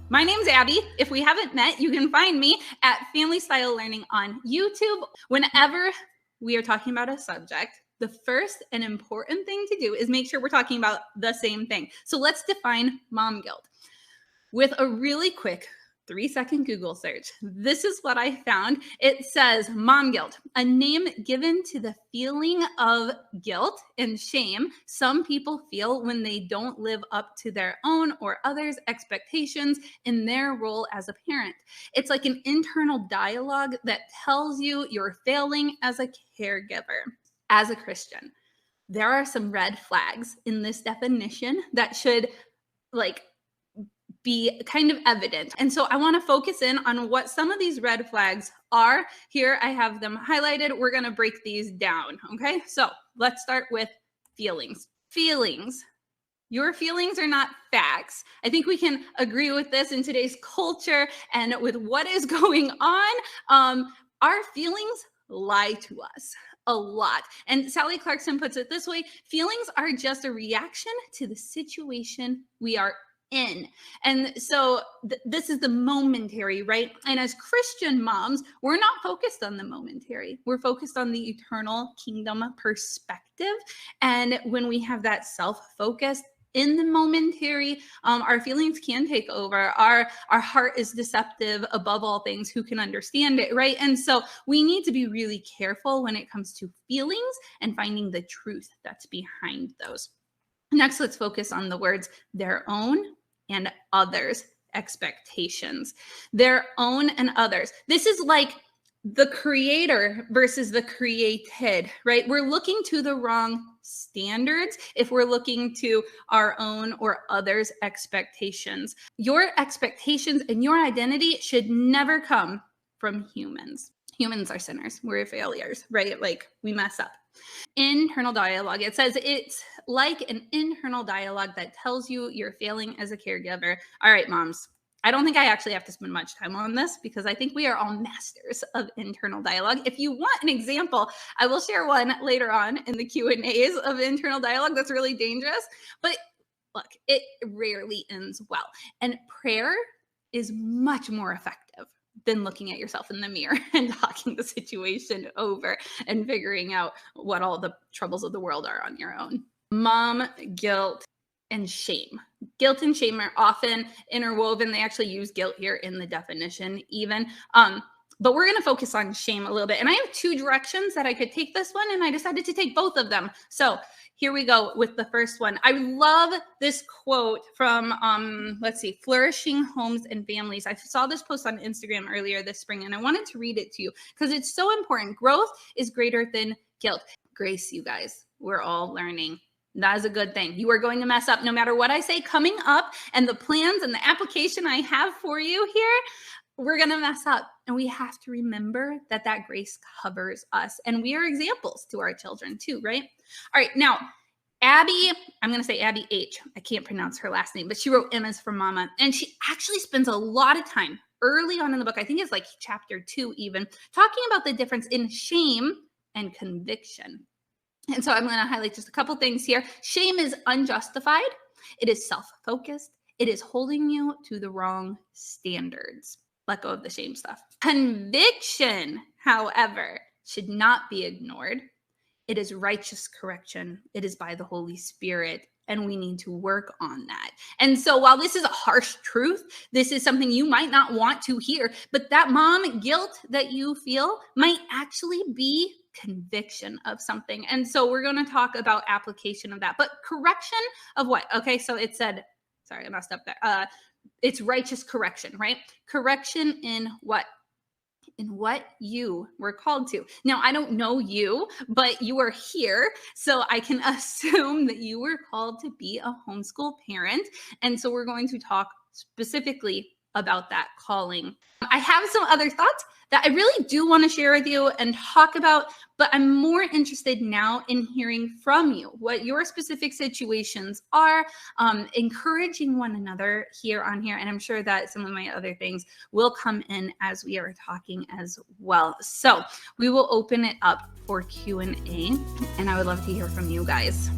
My name's Abby. If we haven't met, you can find me at Family Style Learning on YouTube. Whenever we are talking about a subject, the first and important thing to do is make sure we're talking about the same thing. So let's define mom guilt. With a really quick 3-second Google search, this is what I found. It says mom guilt, a name given to the feeling of guilt and shame some people feel when they don't live up to their own or others' expectations in their role as a parent. It's like an internal dialogue that tells you you're failing as a caregiver. As a Christian, there are some red flags in this definition that should be kind of evident. And so I want to focus in on what some of these red flags are. Here I have them highlighted. We're going to break these down. Okay. So let's start with feelings. Feelings. Your feelings are not facts. I think we can agree with this in today's culture and with what is going on. Our feelings lie to us a lot. And Sally Clarkson puts it this way: feelings are just a reaction to the situation we are in. And so this is the momentary, right? And as Christian moms, we're not focused on the momentary. We're focused on the eternal kingdom perspective. And when we have that self-focus in the momentary, our feelings can take over. Our heart is deceptive above all things. Who can understand it, right? And so we need to be really careful when it comes to feelings and finding the truth that's behind those. Next, let's focus on the words their own and others' expectations. Their own and others. This is like the creator versus the created, right? We're looking to the wrong standards if we're looking to our own or others' expectations. Your expectations and your identity should never come from humans. Humans are sinners. We're failures, right? Like we mess up. Internal dialogue. It says it's like an internal dialogue that tells you you're failing as a caregiver. All right, moms. I don't think I actually have to spend much time on this because I think we are all masters of internal dialogue. If you want an example, I will share one later on in the Q&As of internal dialogue that's really dangerous. But look, it rarely ends well. And prayer is much more effective than looking at yourself in the mirror and talking the situation over and figuring out what all the troubles of the world are on your own. Mom guilt and shame. Guilt and shame are often interwoven. They actually use guilt here in the definition even. But we're going to focus on shame a little bit. And I have two directions that I could take this one, and I decided to take both of them. So here we go with the first one. I love this quote from, Flourishing Homes and Families. I saw this post on Instagram earlier this spring, and I wanted to read it to you because it's so important. Growth is greater than guilt. Grace, you guys. We're all learning. That is a good thing. You are going to mess up no matter what I say coming up, and the plans and the application I have for you here. We're going to mess up, and we have to remember that grace covers us, and we are examples to our children too, right? All right. Now, Abby, I'm going to say Abby H. I can't pronounce her last name, but she wrote Emma's for Mama, and she actually spends a lot of time early on in the book. I think it's like chapter 2 even, talking about the difference in shame and conviction. And so I'm going to highlight just a couple things here. Shame is unjustified. It is self-focused. It is holding you to the wrong standards. Let go of the shame stuff. Conviction, however, should not be ignored. It is righteous correction. It is by the Holy Spirit, and we need to work on that. And so while this is a harsh truth, this is something you might not want to hear, but that mom guilt that you feel might actually be conviction of something. And so we're going to talk about application of that. But correction of what? Okay, so it said, sorry, I messed up there. It's righteous correction, right? Correction in what? In what you were called to. Now, I don't know you, but you are here. So I can assume that you were called to be a homeschool parent. And so we're going to talk specifically about that calling. I have some other thoughts that I really do want to share with you and talk about, but I'm more interested now in hearing from you what your specific situations are, encouraging one another here on here. And I'm sure that some of my other things will come in as we are talking as well. So we will open it up for Q&A, and I would love to hear from you guys.